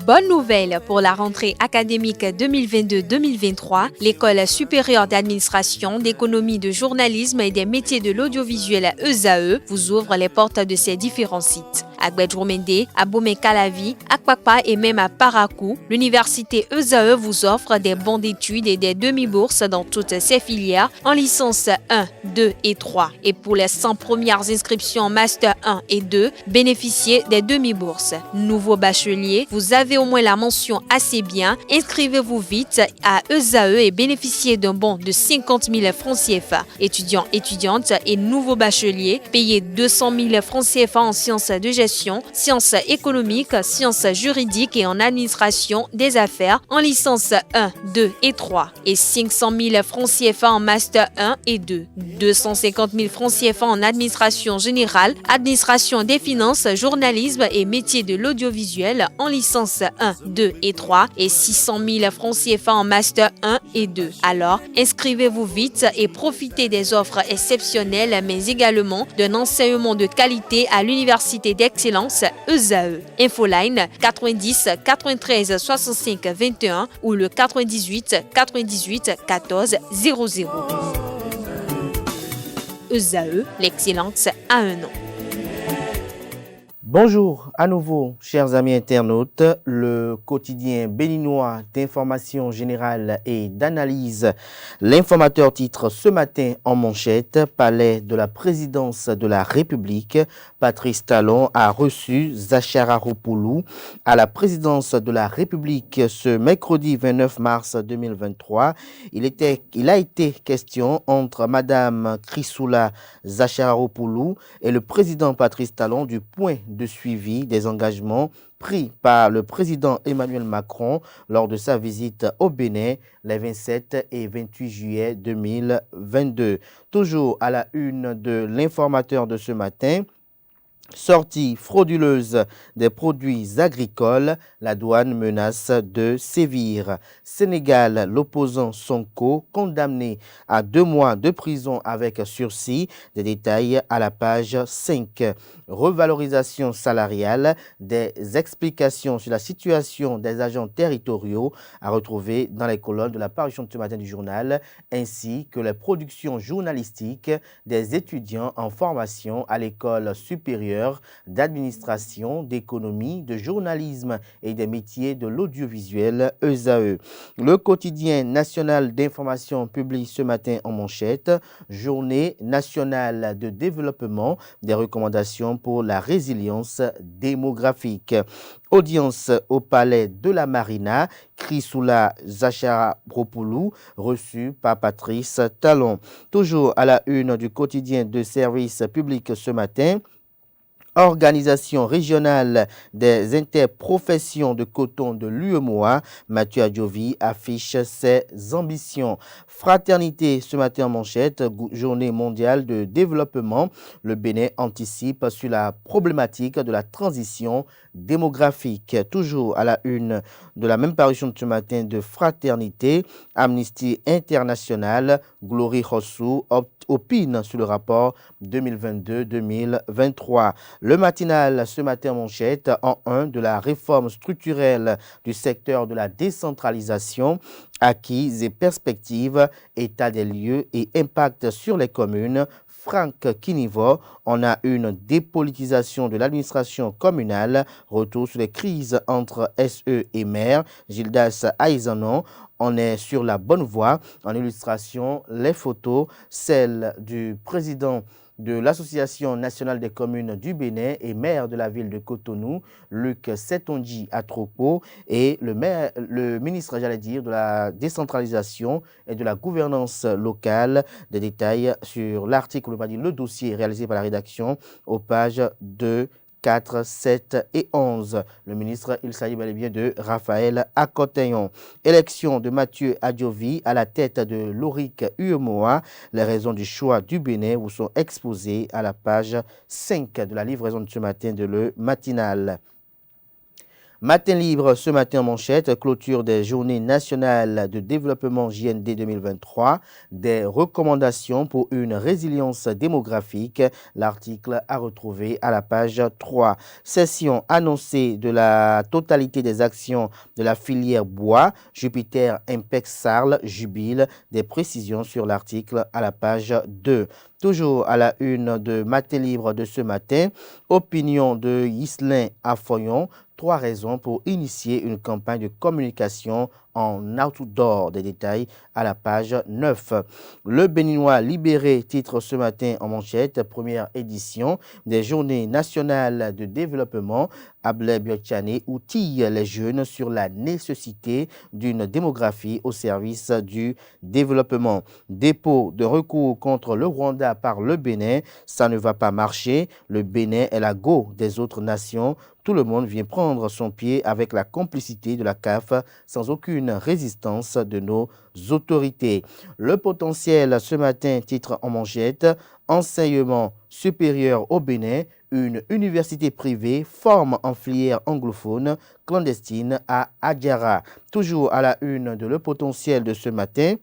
Bonne nouvelle pour la rentrée académique 2022-2023, l'École supérieure d'administration, d'économie, de journalisme et des métiers de l'audiovisuel ESAE vous ouvre les portes de ses différents sites. À Gbedjomende, à Bomé-Calavi, à Kpakpa et même à Parakou, l'université ESAE vous offre des bons d'études et des demi-bourses dans toutes ses filières en licence 1, 2 et 3. Et pour les 100 premières inscriptions en master 1 et 2, bénéficiez des demi-bourses. Nouveau bachelier, vous avez au moins la mention assez bien. Inscrivez-vous vite à ESAE et bénéficiez d'un bon de 50 000 francs CFA. Étudiants, étudiantes et nouveaux bacheliers, payez 200 000 francs CFA en sciences de gestion, sciences économiques, sciences juridiques et en administration des affaires en licence 1, 2 et 3 et 500 000 francs CFA en master 1 et 2, 250 000 francs CFA en administration générale, administration des finances, journalisme et métiers de l'audiovisuel en licence 1, 2 et 3 et 600 000 francs CFA en master 1 et 2. Alors, inscrivez-vous vite et profitez des offres exceptionnelles mais également d'un enseignement de qualité à l'université d'excellence ESAE. Infoline 90 93 65 21 ou le 98 98 14 00. ESAE, l'excellence à un nom. Bonjour à nouveau, chers amis internautes. Le quotidien béninois d'information générale et d'analyse. L'informateur titre ce matin en manchette: Palais de la présidence de la République. Patrice Talon a reçu Zachariaropoulou à la présidence de la République ce mercredi 29 mars 2023. Il a été question entre Madame Chrysoula Zachariaropoulou et le président Patrice Talon du point de suivi des engagements pris par le président Emmanuel Macron lors de sa visite au Bénin les 27 et 28 juillet 2022. Toujours à la une de l'informateur de ce matin: sortie frauduleuse des produits agricoles, la douane menace de sévir. Sénégal, l'opposant Sonko, condamné à 2 mois de prison avec sursis. Des détails à la page 5. Revalorisation salariale, des explications sur la situation des agents territoriaux à retrouver dans les colonnes de la parution de ce matin du journal, ainsi que les productions journalistiques des étudiants en formation à l'école supérieure d'administration, d'économie, de journalisme et des métiers de l'audiovisuel ESAE. Le quotidien national d'information publie ce matin en manchette: Journée nationale de développement, des recommandations pour la résilience démographique. Audience au palais de la Marina, Chrysoula Zachariaropoulou, reçu par Patrice Talon. Toujours à la une du quotidien de service public ce matin: Organisation régionale des interprofessions de coton de l'UEMOA, Mathieu Adjovi affiche ses ambitions. Fraternité ce matin en manchette: journée mondiale de développement. Le Bénin anticipe sur la problématique de la transition démographique. Toujours à la une de la même parution de ce matin de Fraternité, Amnesty International, Glory Hossou opine sur le rapport 2022-2023. Le matinal ce matin en manchette en 1 de la réforme structurelle du secteur de la décentralisation, acquis et perspectives, état des lieux et impact sur les communes. Franck Kinivo, on a une dépolitisation de l'administration communale, retour sur les crises entre SE et maire. Gildas Aizanon, on est sur la bonne voie. En illustration, les photos, celles du président de l'Association nationale des communes du Bénin et maire de la ville de Cotonou, Luc Setonji Atropo, et le ministre, de la décentralisation et de la gouvernance locale. Des détails sur l'article, le dossier réalisé par la rédaction aux pages 2, 4, 7 et 11. Le ministre, il s'agit bel et bien de Raphaël Akoteyon. Élection de Mathieu Adjovi à la tête de l'ORIC UEMOA. Les raisons du choix du Bénin vous sont exposées à la page 5 de la livraison de ce matin de Le Matinal. Matin libre ce matin en manchette, clôture des journées nationales de développement JND 2023, des recommandations pour une résilience démographique. L'article à retrouver à la page 3. Session annoncée de la totalité des actions de la filière bois. Jupiter Impex Sarl jubile. Des précisions sur l'article à la page 2. Toujours à la une de Matin libre de ce matin, opinion de Ghislain Affoyon. 3 raisons pour initier une campagne de communication en outdoor. Des détails à la page 9. Le Béninois libéré titre ce matin en manchette, première édition des Journées nationales de développement. Ablé Biotchane outille les jeunes sur la nécessité d'une démographie au service du développement. Dépôt de recours contre le Rwanda par le Bénin, ça ne va pas marcher. Le Bénin est la go des autres nations. Tout le monde vient prendre son pied avec la complicité de la CAF sans aucune résistance de nos autorités. Le potentiel ce matin, titre en manchette, enseignement supérieur au Bénin, une université privée forme en filière anglophone clandestine à Adjara. Toujours à la une de Le Potentiel de ce matin,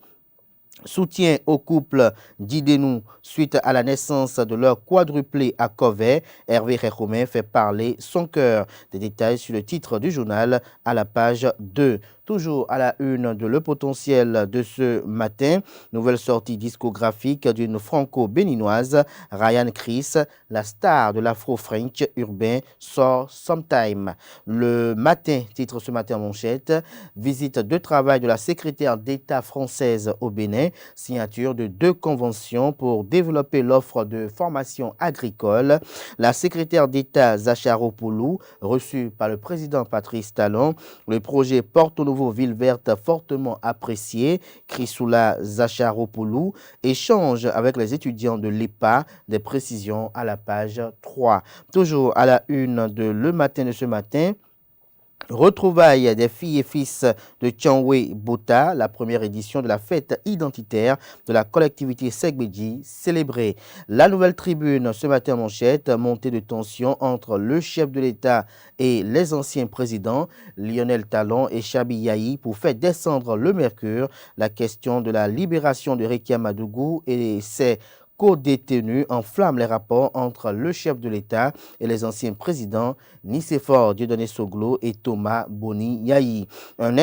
soutien au couple d'Idenou suite à la naissance de leur quadruplé à Covey. Hervé Réchoumen fait parler son cœur. Des détails sur le titre du journal à la page 2. Toujours à la une de Le Potentiel de ce matin, nouvelle sortie discographique d'une franco-béninoise, Ryan Chris, la star de l'afro-french urbain, sort Sometime. Le matin, titre ce matin en manchette, visite de travail de la secrétaire d'État française au Bénin, signature de 2 conventions pour développer l'offre de formation agricole. La secrétaire d'État Zacharopoulou, reçue par le président Patrice Talon, le projet porte au nouveau ville verte fortement apprécié. Chrysoula Zacharopoulou échange avec les étudiants de l'EPA. Des précisions à la page 3. Toujours à la une de Le Matin de ce matin, retrouvailles des filles et fils de Tianwe Bota, la première édition de la fête identitaire de la collectivité Segbedji célébrée. La Nouvelle Tribune ce matin en manchette, montée de tension entre le chef de l'État et les anciens présidents, Lionel Talon et Chabi Yahi, pour faire descendre le mercure. La question de la libération de Rekia Madougou et ses co-détenus enflamme les rapports entre le chef de l'État et les anciens présidents Nicéphore Dieudonné Soglo et Thomas Boni Yahi. Une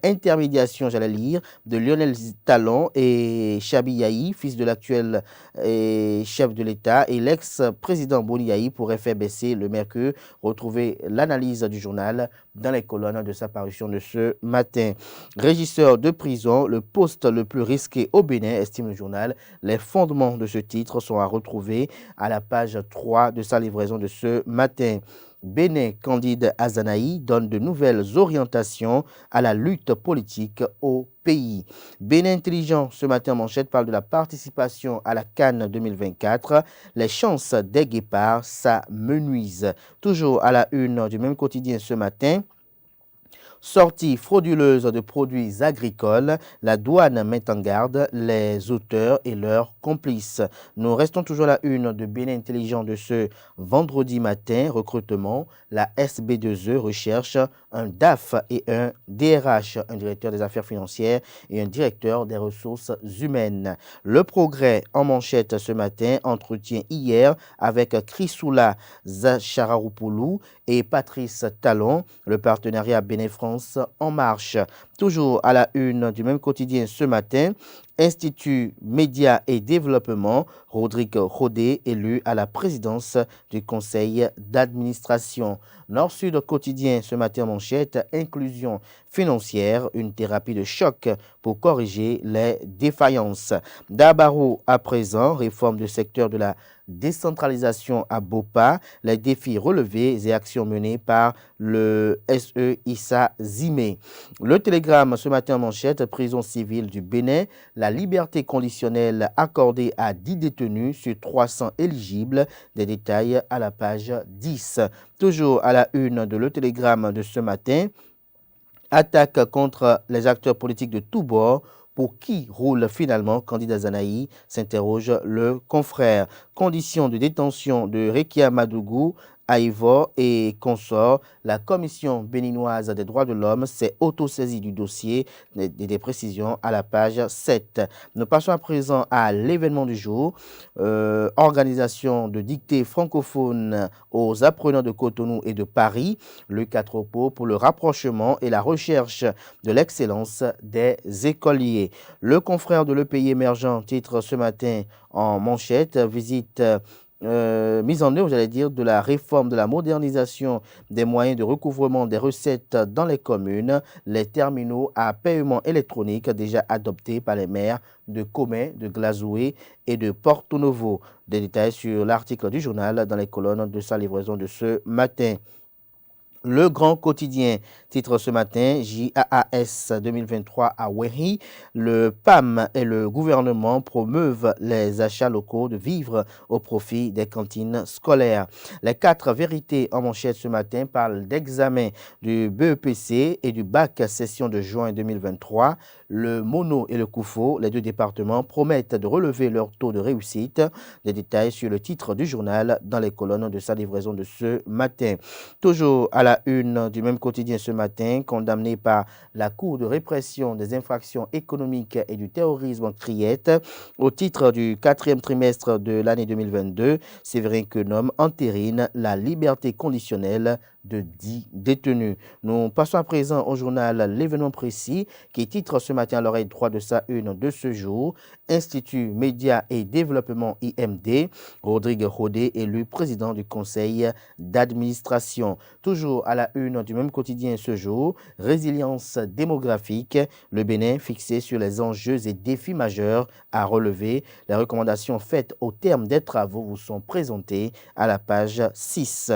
intermédiation, j'allais lire, de Lionel Talon et Chabi Yahi, fils de l'actuel chef de l'État, et l'ex-président Boni Yahi pourrait faire baisser le mercure. Retrouvez l'analyse du journal dans les colonnes de sa parution de ce matin. Régisseur de prison, le poste le plus risqué au Bénin, estime le journal. Les fondements de ce titre sont à retrouver à la page 3 de sa livraison de ce matin. Bénin Candide Azanaï donne de nouvelles orientations à la lutte politique au pays. Bénin Intelligent, ce matin en manchette, parle de la participation à la CAN 2024. Les chances des guépards s'amenuisent. Toujours à la une du même quotidien ce matin, sortie frauduleuse de produits agricoles, la douane met en garde les auteurs et leurs complices. Nous restons toujours à la une de Bénin Intelligent de ce vendredi matin. Recrutement, la SB2E recherche un DAF et un DRH, un directeur des affaires financières et un directeur des ressources humaines. Le Progrès en manchette ce matin, entretien hier avec Chrysoula Zacharopoulou et Patrice Talon, le partenariat Bénin-France en marche. Toujours à la une du même quotidien ce matin, Institut Médias et Développement, Rodrigue Rodé, élu à la présidence du conseil d'administration. Nord-Sud quotidien ce matin en manchette, inclusion financière, une thérapie de choc pour corriger les défaillances. Dabarou à présent, réforme du secteur de la décentralisation à Bopa, les défis relevés et actions menées par le SE Issa Zimé. Le Télégramme ce matin en manchette, prison civile du Bénin, la liberté conditionnelle accordée à 10 détenus sur 300 éligibles. Des détails à la page 10. Toujours à la une de Le Télégramme de ce matin, attaque contre les acteurs politiques de tous bords. Pour qui roule finalement Candide Azanaï, s'interroge le confrère. Conditions de détention de Rekia Madougou Aïvo et consorts, la Commission béninoise des droits de l'homme s'est autosaisie du dossier. Des précisions à la page 7. Nous passons à présent à l'événement du jour. Organisation de dictée francophone aux apprenants de Cotonou et de Paris, le 4 pour le rapprochement et la recherche de l'excellence des écoliers. Le confrère de l'EPI émergent titre ce matin en manchette, visite mise en œuvre, j'allais dire, de la réforme de la modernisation des moyens de recouvrement des recettes dans les communes, les terminaux à paiement électronique déjà adoptés par les maires de Comé, de Glazoué et de Porto Novo. Des détails sur l'article du journal dans les colonnes de sa livraison de ce matin. Le Grand Quotidien titre ce matin JAAS 2023 à Wéry. Le PAM et le gouvernement promeuvent les achats locaux de vivres au profit des cantines scolaires. Les 4 vérités en manchette ce matin parlent d'examen du BEPC et du bac session de juin 2023. Le Mono et le Koufo, les 2 départements, promettent de relever leur taux de réussite. Des détails sur le titre du journal dans les colonnes de sa livraison de ce matin. Toujours à la une du même quotidien ce matin, condamné par la Cour de répression des infractions économiques et du terrorisme Criette au titre du 4e trimestre de l'année 2022, Séverin Quenom entérine la liberté conditionnelle de 10 détenus. Nous passons à présent au journal L'événement précis qui titre ce matin à l'oreille droite de sa une de ce jour. Institut Médias et Développement IMD, Rodrigue Rodé élu président du conseil d'administration. Toujours à la une du même quotidien ce jour, résilience démographique, le Bénin fixé sur les enjeux et défis majeurs à relever. Les recommandations faites au terme des travaux vous sont présentées à la page 6.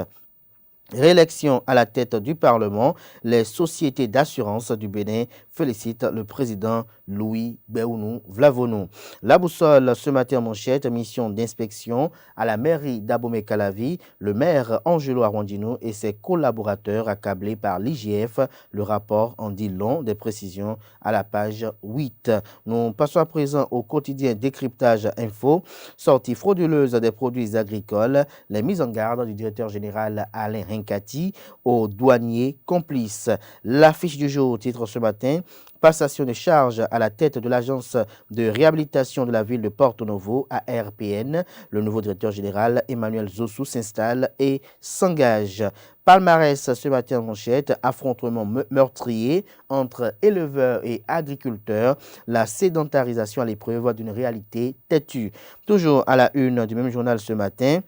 Réélection à la tête du Parlement, les sociétés d'assurance du Bénin félicitent le président Louis Béounou Vlavonou. La boussole ce matin en manchette, mission d'inspection à la mairie d'Abomey-Calavi, le maire Angelo Arondino et ses collaborateurs accablés par l'IGF. Le rapport en dit long, des précisions à la page 8. Nous passons à présent au quotidien Décryptage Info, sortie frauduleuse des produits agricoles, les mises en garde du directeur général Alain Rincati aux douaniers complices. L'affiche du jour titre ce matin, passation de charges à la tête de l'agence de réhabilitation de la ville de Porto Novo, ARPN. Le nouveau directeur général Emmanuel Zossou s'installe et s'engage. Palmarès ce matin en manchette, affrontement meurtrier entre éleveurs et agriculteurs, la sédentarisation à l'épreuve d'une réalité têtue. Toujours à la une du même journal ce matin,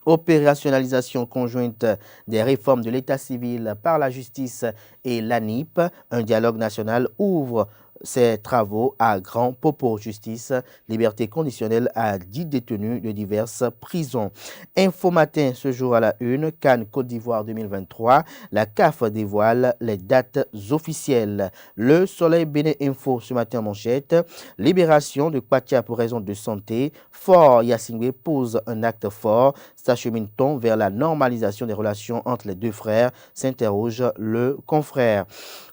opérationnalisation conjointe des réformes de l'état civil par la justice et l'ANIP. Un dialogue national ouvre ses travaux à Grand Popo. Justice, liberté conditionnelle à 10 détenus de diverses prisons. Info Matin, ce jour à la une, Cannes Côte d'Ivoire 2023. La CAF dévoile les dates officielles. Le Soleil Bénin Info ce matin en manchette. Libération de Kwatia pour raison de santé. Fort Yassingwe pose un acte fort. S'achemine-t-on vers la normalisation des relations entre les deux frères, s'interroge le confrère.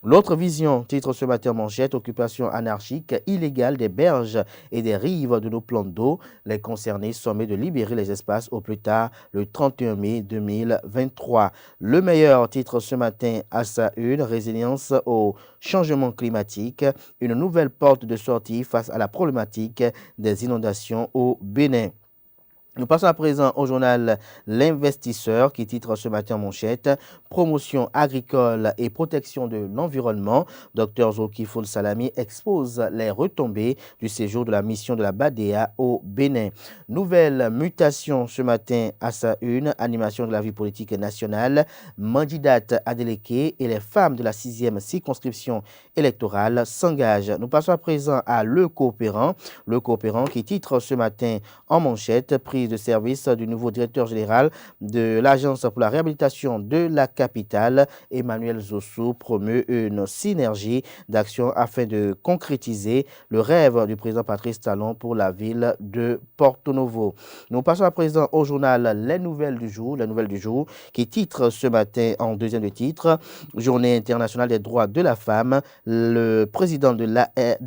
L'autre vision, titre ce matin en manchette, occupation anarchique illégale des berges et des rives de nos plans d'eau. Les concernés sommés de libérer les espaces au plus tard le 31 mai 2023. Le meilleur titre ce matin à sa une, résilience au changement climatique, une nouvelle porte de sortie face à la problématique des inondations au Bénin. Nous passons à présent au journal L'Investisseur qui titre ce matin en manchette promotion agricole et protection de l'environnement. Dr Zulkifil Salami expose les retombées du séjour de la mission de la BADEA au Bénin. Nouvelle mutation ce matin à sa une, animation de la vie politique nationale. Mandidat Adeleke et les femmes de la 6e circonscription électorale s'engagent. Nous passons à présent à Le Coopérant qui titre ce matin en manchette prise de service du nouveau directeur général de l'Agence pour la réhabilitation de la capitale. Emmanuel Zossou promeut une synergie d'action afin de concrétiser le rêve du président Patrice Talon pour la ville de Porto Novo. Nous passons à présent au journal Les Nouvelles du jour qui titre ce matin en deuxième de titre Journée internationale des droits de la femme. Le président de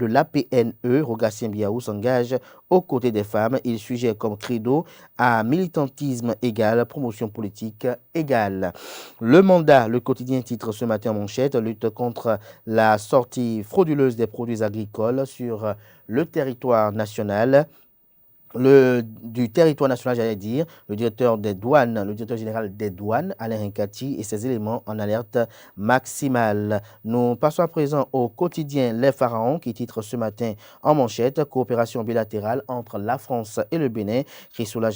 l'APNE, Rogatien Biaou, s'engage aux côtés des femmes. Il suggère comme credo à militantisme égal, promotion politique égale. Le mandat, le quotidien titre ce matin en manchette, lutte contre la sortie frauduleuse des produits agricoles sur le territoire national. Du territoire national, j'allais dire, le directeur des douanes, le directeur général des douanes, Alain Hincati, et ses éléments en alerte maximale. Nous passons à présent au quotidien Les Pharaons, qui titre ce matin en manchette coopération bilatérale entre la France et le Bénin. Chrysoula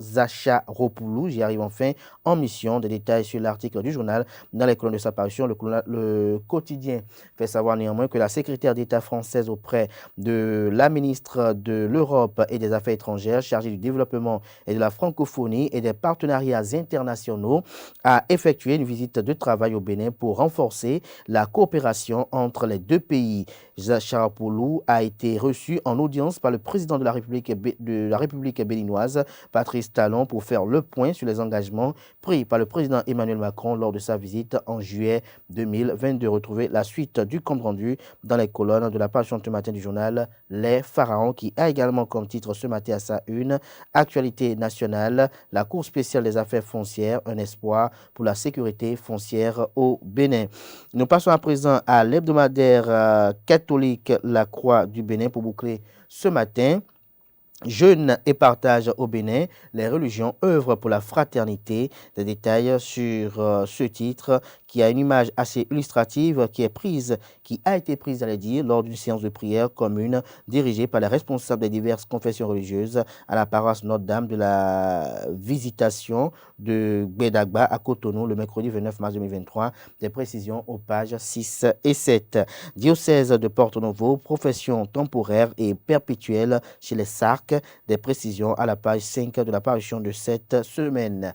Zacharopoulou, j'y arrive enfin en mission. Des détails sur l'article du journal dans les colonnes de sa parution. Le quotidien fait savoir néanmoins que la secrétaire d'État française auprès de la ministre de l'Europe et des Affaires étrangères chargée du développement et de la francophonie et des partenariats internationaux a effectué une visite de travail au Bénin pour renforcer la coopération entre les deux pays. Zacharopoulou a été reçu en audience par le président de la République béninoise, Patrice Talon, pour faire le point sur les engagements pris par le président Emmanuel Macron lors de sa visite en juillet 2022. Retrouvez la suite du compte rendu dans les colonnes de la page ce matin du journal Les Pharaons, qui a également comme titre ce matin à sa une, actualité nationale, la Cour spéciale des affaires foncières, un espoir pour la sécurité foncière au Bénin. Nous passons à présent à l'hebdomadaire catholique La Croix du Bénin pour boucler ce matin. Jeûne et partage au Bénin, les religions œuvrent pour la fraternité. Des détails sur ce titre qui a une image assez illustrative qui a été prise, j'allais dire, lors d'une séance de prière commune dirigée par les responsables des diverses confessions religieuses à la paroisse Notre-Dame de la Visitation de Gbedagba à Cotonou le mercredi 29 mars 2023. Des précisions aux pages 6 et 7. Diocèse de Porto-Novo, profession temporaire et perpétuelle chez les SARC. Des précisions à la page 5 de la parution de cette semaine.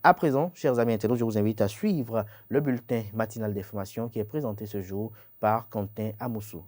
À présent, chers amis internautes, je vous invite à suivre le bulletin matinal d'information qui est présenté ce jour par Quentin Amoussou.